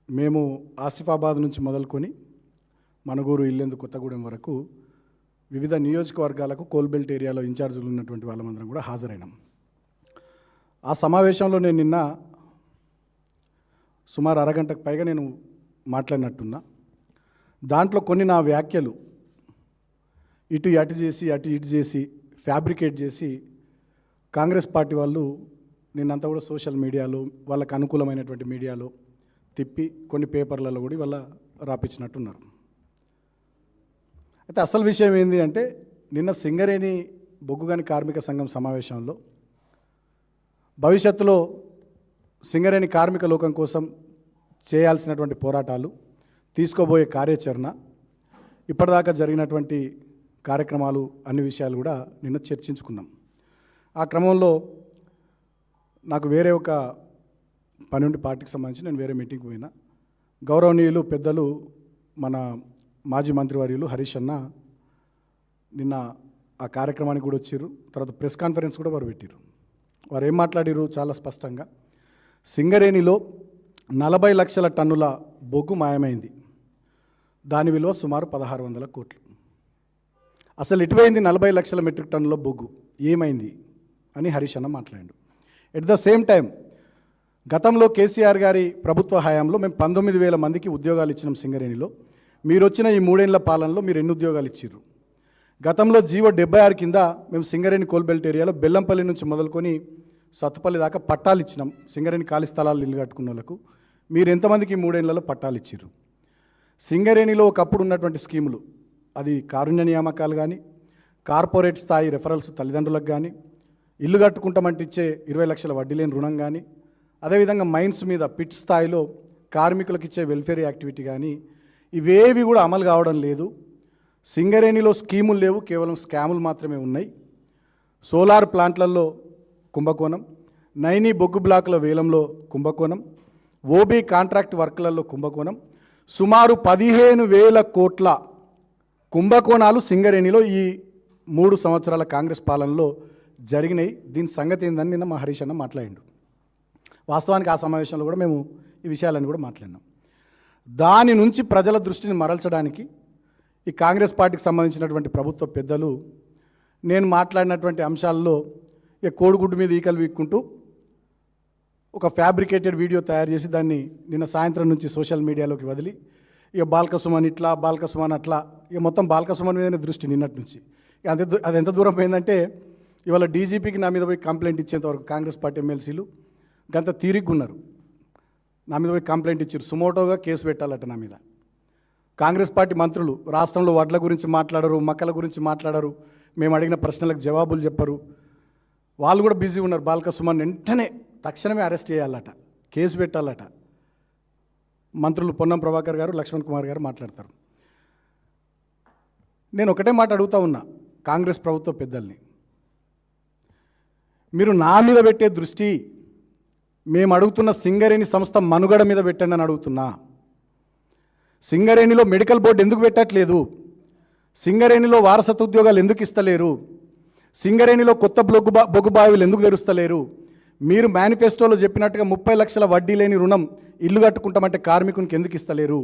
మేము ఆసిఫాబాద్ నుంచి మొదలుకొని మనుగూరు, ఇల్లెందు, కొత్తగూడెం వరకు వివిధ నియోజకవర్గాలకు కోల్బెల్ట్ ఏరియాలో ఇన్ఛార్జీలు ఉన్నటువంటి వాళ్ళమందరం కూడా హాజరైనాం. ఆ సమావేశంలో నేను నిన్న సుమారు అరగంటకు పైగా నేను మాట్లాడినట్టున్నా. దాంట్లో కొన్ని నా వ్యాఖ్యలు ఇటు అటు చేసి అటు ఇటు చేసి ఫ్యాబ్రికేట్ చేసి కాంగ్రెస్ పార్టీ వాళ్ళు నిన్నంతా కూడా సోషల్ మీడియాలో వాళ్ళకు అనుకూలమైనటువంటి మీడియాలో తిప్పి కొన్ని పేపర్లలో కూడా వాళ్ళ రాపించినట్టున్నారు. అయితే అసలు విషయం ఏంటి అంటే, నిన్న సింగరేణి బొగ్గుగని కార్మిక సంఘం సమావేశంలో భవిష్యత్తులో సింగరేణి కార్మిక లోకం కోసం చేయాల్సినటువంటి పోరాటాలు, తీసుకోబోయే కార్యాచరణ, ఇప్పటిదాకా జరిగినటువంటి కార్యక్రమాలు, అన్ని విషయాలు కూడా నిన్న చర్చించుకున్నాం. ఆ క్రమంలో నాకు వేరే ఒక పని ఉండి పార్టీకి సంబంధించి నేను వేరే మీటింగ్కి పోయినా. గౌరవనీయులు పెద్దలు మన మాజీ మంత్రివర్యులు హరీష్ అన్న నిన్న ఆ కార్యక్రమానికి కూడా వచ్చారు. తర్వాత ప్రెస్ కాన్ఫరెన్స్ కూడా వారు పెట్టారు. వారు ఏం మాట్లాడారు చాలా స్పష్టంగా, సింగరేణిలో 40 లక్షల టన్నుల బొగ్గు మాయమైంది, దాని విలువ సుమారు 1600 కోట్లు. అసలు ఎటువైంది 40 లక్షల మెట్రిక్ టన్నుల బొగ్గు, ఏమైంది అని హరీష్ అన్న మాట్లాడాడు. ఎట్ ద సేమ్ టైం గతంలో కేసీఆర్ గారి ప్రభుత్వ హయాంలో మేము 19,000 మందికి ఉద్యోగాలు ఇచ్చినాం సింగరేణిలో. మీరు వచ్చిన ఈ 3 ఏళ్ల పాలనలో మీరు ఎన్ని ఉద్యోగాలు ఇచ్చారు? గతంలో జీవో 76 కింద మేము సింగరేణి కోల్బెల్ట్ ఏరియాలో బెల్లంపల్లి నుంచి మొదలుకొని సత్తుపల్లి దాకా పట్టాలు ఇచ్చినాం. సింగరేణి ఖాళీ స్థలాలు ఇల్లు కట్టుకున్న వాళ్ళకు మీరు ఎంతమందికి 3 ఏళ్లలో పట్టాలు ఇచ్చారు? సింగరేణిలో ఒకప్పుడు ఉన్నటువంటి స్కీములు, అది కారుణ్య నియామకాలు కానీ, కార్పొరేట్ స్థాయి రెఫరల్స్ తల్లిదండ్రులకు కానీ, ఇల్లు కట్టుకుంటామంటే ఇచ్చే 20 లక్షల వడ్డీ లేని రుణం కానీ, అదేవిధంగా మైన్స్ మీద పిట్ స్థాయిలో కార్మికులకు ఇచ్చే వెల్ఫేర్ యాక్టివిటీ కానీ, ఇవేవి కూడా అమలు కావడం లేదు. సింగరేణిలో స్కీములు లేవు, కేవలం స్కాములు మాత్రమే ఉన్నాయి. సోలార్ ప్లాంట్లలో కుంభకోణం, నైనీ బొగ్గు బ్లాకుల వేలంలో కుంభకోణం, ఓబీ కాంట్రాక్ట్ వర్క్లలో కుంభకోణం, సుమారు 15,000 కోట్ల కుంభకోణాలు సింగరేణిలో ఈ 3 సంవత్సరాల కాంగ్రెస్ పాలనలో జరిగినాయి. దీని సంగతి ఏందని నిన్న మా హరీష్ అన్న మాట్లాడిండు. వాస్తవానికి ఆ సమావేశంలో కూడా మేము ఈ విషయాలన్నీ కూడా మాట్లాడినాం. దాని నుంచి ప్రజల దృష్టిని మరల్చడానికి ఈ కాంగ్రెస్ పార్టీకి సంబంధించినటువంటి ప్రభుత్వ పెద్దలు నేను మాట్లాడినటువంటి అంశాల్లో ఇక కోడిగుడ్డు మీద ఈకలు వీక్కుంటూ ఒక ఫ్యాబ్రికేటెడ్ వీడియో తయారు చేసి దాన్ని నిన్న సాయంత్రం నుంచి సోషల్ మీడియాలోకి వదిలి ఇక బాల్కసుమన్ ఇట్లా, బాల్కసుమన్ అట్లా, ఇక మొత్తం బాల్కసుమన్ మీదనే దృష్టి నిన్నటి నుంచి. అది ఎంత దూరం పోయిందంటే, ఇవాళ డీజీపీకి నా మీద పోయి కంప్లైంట్ ఇచ్చేంతవరకు కాంగ్రెస్ పార్టీ ఎమ్మెల్సీలు గంత తీరిగ్గా ఉన్నారు. నా మీద పోయి కంప్లైంట్ ఇచ్చారు, సుమోటోగా కేసు పెట్టాలట నా మీద. కాంగ్రెస్ పార్టీ మంత్రులు రాష్ట్రంలో వడ్ల గురించి మాట్లాడరు, మక్కల గురించి మాట్లాడరు, మేము అడిగిన ప్రశ్నలకు జవాబులు చెప్పరు. వాళ్ళు కూడా బిజీ ఉన్నారు. బాల్కసుమన్ వెంటనే తక్షణమే అరెస్ట్ చేయాలట, కేసు పెట్టాలట. మంత్రులు పొన్నం ప్రభాకర్ గారు, లక్ష్మణ్ కుమార్ గారు మాట్లాడతారు. నేను ఒకటే మాట అడుగుతా ఉన్నా కాంగ్రెస్ ప్రభుత్వ పెద్దల్ని, మీరు నా మీద పెట్టే దృష్టి మేము అడుగుతున్న సింగరేణి సంస్థ మనుగడ మీద పెట్టండి అని అడుగుతున్నా. సింగరేణిలో మెడికల్ బోర్డు ఎందుకు పెట్టట్లేదు? సింగరేణిలో వారసత్వ ఉద్యోగాలు ఎందుకు ఇస్తలేరు? సింగరేణిలో కొత్త బొగ్గు బావిలు ఎందుకు తెరుస్తలేరు? మీరు మేనిఫెస్టోలో చెప్పినట్టుగా 30 లక్షల వడ్డీ లేని రుణం ఇల్లు కట్టుకుంటామంటే కార్మికునికి ఎందుకు ఇస్తలేరు?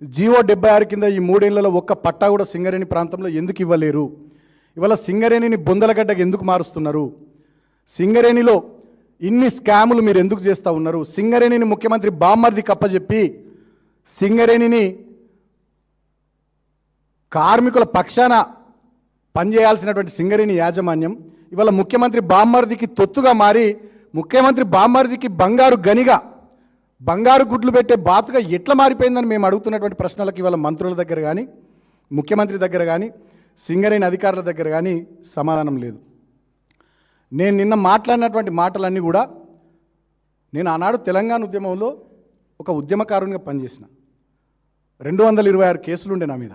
జీవో 76 కింద ఈ 3 ఏళ్లలో ఒక్క పట్టా కూడా సింగరేణి ప్రాంతంలో ఎందుకు ఇవ్వలేరు? ఇవాళ సింగరేణిని బొందలగడ్డకు ఎందుకు మారుస్తున్నారు? సింగరేణిలో ఇన్ని స్కాములు మీరు ఎందుకు చేస్తూ ఉన్నారు? సింగరేణిని ముఖ్యమంత్రి బామ్మర్ది కప్పచెప్పి సింగరేణిని కార్మికుల పక్షాన పనిచేయాల్సినటువంటి సింగరేణి యాజమాన్యం ఇవాళ ముఖ్యమంత్రి బామ్మర్దికి తొత్తుగా మారి, ముఖ్యమంత్రి బామ్మర్దికి బంగారు గనిగా, బంగారు గుడ్లు పెట్టే బాతుగా ఎట్లా మారిపోయిందని మేము అడుగుతున్నటువంటి ప్రశ్నలకు ఇవాళ మంత్రుల దగ్గర కానీ, ముఖ్యమంత్రి దగ్గర కానీ, సింగరేణి అధికారుల దగ్గర కానీ సమాధానం లేదు. నేను నిన్న మాట్లాడినటువంటి మాటలన్నీ కూడా, నేను ఆనాడు తెలంగాణ ఉద్యమంలో ఒక ఉద్యమకారునిగా పనిచేసిన. 226 కేసులుండే నా మీద.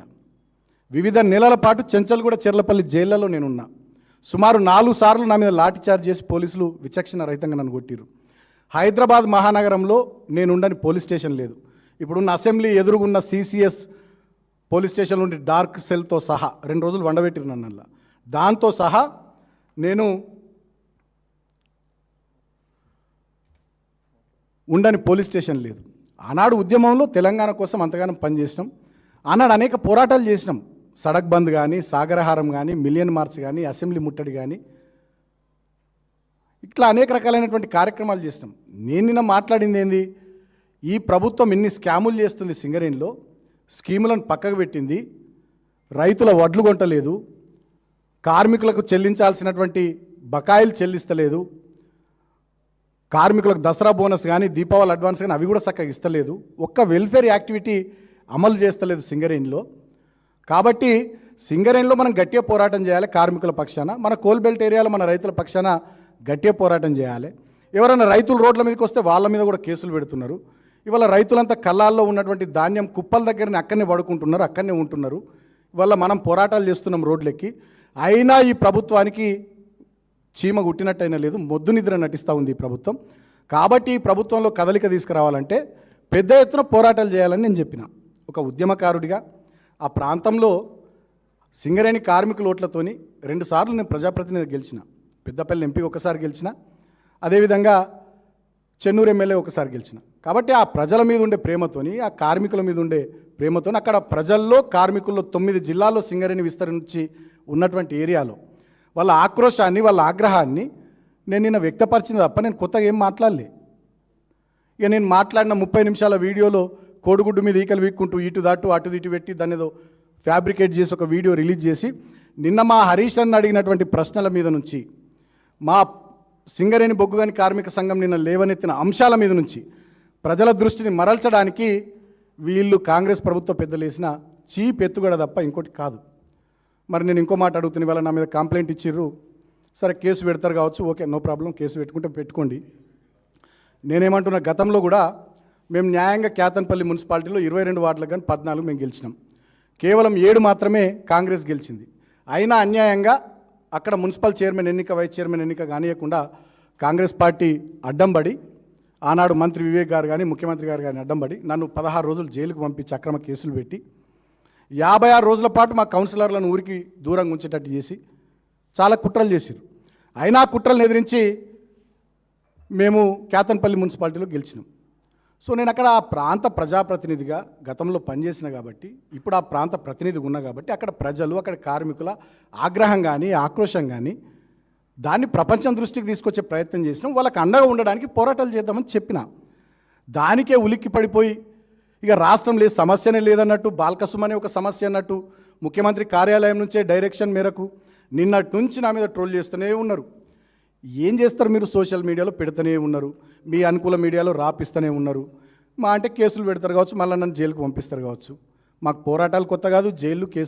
వివిధ నెలల పాటు చెంచల్గూడ, చెర్లపల్లి జైళ్లలో నేనున్నా. సుమారు 4 సార్లు నా మీద లాఠీ చార్జ్ చేసి పోలీసులు విచక్షణ రహితంగా నన్ను కొట్టిరు. హైదరాబాద్ మహానగరంలో నేనుండని పోలీస్ స్టేషన్ లేదు. ఇప్పుడున్న అసెంబ్లీ ఎదురుగున్న CCS పోలీస్ స్టేషన్ నుండి డార్క్ సెల్తో సహా 2 రోజులు వండబెట్టిరు నన్ను. దాంతో సహా నేను ఉండని పోలీస్ స్టేషన్ లేదు. ఆనాడు ఉద్యమంలో తెలంగాణ కోసం అంతగానో పనిచేసినాం. ఆనాడు అనేక పోరాటాలు చేసినాం. సడక్ బంద్ కానీ, సాగరహారం కానీ, మిలియన్ మార్చ్ కానీ, అసెంబ్లీ ముట్టడి కానీ, ఇట్లా అనేక రకాలైనటువంటి కార్యక్రమాలు చేసినాం. నేను నిన్న మాట్లాడింది ఏంది, ఈ ప్రభుత్వం ఇన్ని స్కాములు చేస్తుంది, సింగరేణిలో స్కీములను పక్కకు పెట్టింది, రైతుల వడ్లు కొంటలేదు, కార్మికులకు చెల్లించాల్సినటువంటి బకాయిలు చెల్లిస్తలేదు, కార్మికులకు దసరా బోనస్ కానీ, దీపావళి అడ్వాన్స్ కానీ అవి కూడా చక్కగా ఇస్తలేదు, ఒక్క వెల్ఫేర్ యాక్టివిటీ అమలు చేస్తలేదు సింగరేణిలో. కాబట్టి సింగరేణిలో మనం గట్టిగా పోరాటం చేయాలి. కార్మికుల పక్షాన, మన కోల్ బెల్ట్ ఏరియాలో మన రైతుల పక్షాన గట్టిగా పోరాటం చేయాలి. ఎవరైనా రైతులు రోడ్ల మీదకి వస్తే వాళ్ళ మీద కూడా కేసులు పెడుతున్నారు. ఇవాళ రైతులంతా కళ్ళాల్లో ఉన్నటువంటి ధాన్యం కుప్పల దగ్గరనే అక్కడనే పడుకుంటున్నారు, అక్కడనే ఉంటున్నారు. ఇవాళ మనం పోరాటాలు చేస్తున్నాం రోడ్లెక్కి. అయినా ఈ ప్రభుత్వానికి చీమ గుట్టినట్టయినా లేదు, మొద్దు నిద్ర నటిస్తూ ఉంది ఈ ప్రభుత్వం. కాబట్టి ఈ ప్రభుత్వంలో కదలిక తీసుకురావాలంటే పెద్ద ఎత్తున పోరాటాలు చేయాలని నేను చెప్పిన. ఒక ఉద్యమకారుడిగా ఆ ప్రాంతంలో సింగరేణి కార్మికుల ఓట్లతోని 2 సార్లు నేను ప్రజాప్రతినిధి గెలిచిన. పెద్దపల్లి ఎంపీ ఒకసారి గెలిచిన, అదేవిధంగా చెన్నూరు ఎమ్మెల్యే ఒకసారి గెలిచిన. కాబట్టి ఆ ప్రజల మీద ఉండే ప్రేమతోని, ఆ కార్మికుల మీద ఉండే ప్రేమతోని, అక్కడ ప్రజల్లో కార్మికుల్లో 9 జిల్లాల్లో సింగరేణి విస్తరించి ఉన్నటువంటి ఏరియాలో వాళ్ళ ఆక్రోశాన్ని, వాళ్ళ ఆగ్రహాన్ని నేను నిన్న వ్యక్తపరిచింది తప్ప నేను కొత్తగా ఏం మాట్లాడలే. ఇక నేను మాట్లాడిన 30 నిమిషాల వీడియోలో కోడిగుడ్డు మీద ఈకలు వీక్కుంటూ ఇటు దాటు అటు ఇటు పెట్టి దాన్ని ఏదో ఫ్యాబ్రికేట్ చేసి ఒక వీడియో రిలీజ్ చేసి నిన్న మా హరీష్ అన్న అడిగినటువంటి ప్రశ్నల మీద నుంచి, మా సింగరేణి బొగ్గుగని కార్మిక సంఘం నిన్న లేవనెత్తిన అంశాల మీద నుంచి ప్రజల దృష్టిని మరల్చడానికి వీళ్ళు కాంగ్రెస్ ప్రభుత్వ పెద్దలు వేసిన చీప్ ఎత్తుగడ తప్ప ఇంకోటి కాదు. మరి నేను ఇంకో మాట అడుగుతున్న వాళ్ళ నా మీద కంప్లైంట్ ఇచ్చిర్రు. సరే కేసు పెడతారు కావచ్చు, ఓకే నో ప్రాబ్లం, కేసు పెట్టుకుంటే పెట్టుకోండి. నేనేమంటున్నా, గతంలో కూడా మేము న్యాయంగా కేతన్పల్లి మున్సిపాలిటీలో 22 వార్డులకు కానీ 14 మేము గెలిచినాం. కేవలం 7 మాత్రమే కాంగ్రెస్ గెలిచింది. అయినా అన్యాయంగా అక్కడ మున్సిపల్ చైర్మన్ ఎన్నిక, వైస్ చైర్మన్ ఎన్నిక కానియకుండా కాంగ్రెస్ పార్టీ అడ్డంబడి, ఆనాడు మంత్రి వివేక్ గారు కానీ ముఖ్యమంత్రి గారు కానీ అడ్డంబడి నన్ను 16 రోజులు జైలుకు పంపించి అక్రమ కేసులు పెట్టి 56 రోజుల పాటు మా కౌన్సిలర్లను ఊరికి దూరంగా ఉంచేటట్టు చేసి చాలా కుట్రలు చేశారు. అయినా కుట్రలను ఎదిరించి మేము కేతన్పల్లి మున్సిపాలిటీలో గెలిచినాం. సో నేను అక్కడ ఆ ప్రాంత ప్రజాప్రతినిధిగా గతంలో పనిచేసిన కాబట్టి, ఇప్పుడు ఆ ప్రాంత ప్రతినిధిగా ఉన్నా కాబట్టి అక్కడ ప్రజలు, అక్కడ కార్మికుల ఆగ్రహం కానీ ఆక్రోశం కానీ దాన్ని ప్రపంచం దృష్టికి తీసుకొచ్చే ప్రయత్నం చేసినాం. వాళ్ళకి అండగా ఉండడానికి పోరాటాలు చేద్దామని చెప్పిన. దానికే ఉలిక్కి పడిపోయి ఇక రాష్ట్రం లేదు, సమస్యనే లేదన్నట్టు, బాల్కసుమ్ అనే ఒక సమస్య అన్నట్టు ముఖ్యమంత్రి కార్యాలయం నుంచే డైరెక్షన్ మేరకు నిన్నటి నుంచి నా మీద ట్రోల్ చేస్తూనే ఉన్నారు. ఏం చేస్తారు మీరు? సోషల్ మీడియాలో పెడుతూనే ఉన్నారు, మీ అనుకూల మీడియాలో రాపిస్తూనే ఉన్నారు. మా అంటే కేసులు పెడతారు కావచ్చు, మళ్ళీ నన్ను జైలుకు పంపిస్తారు కావచ్చు. మాకు పోరాటాలు కొత్త కాదు, జైలు కేసులు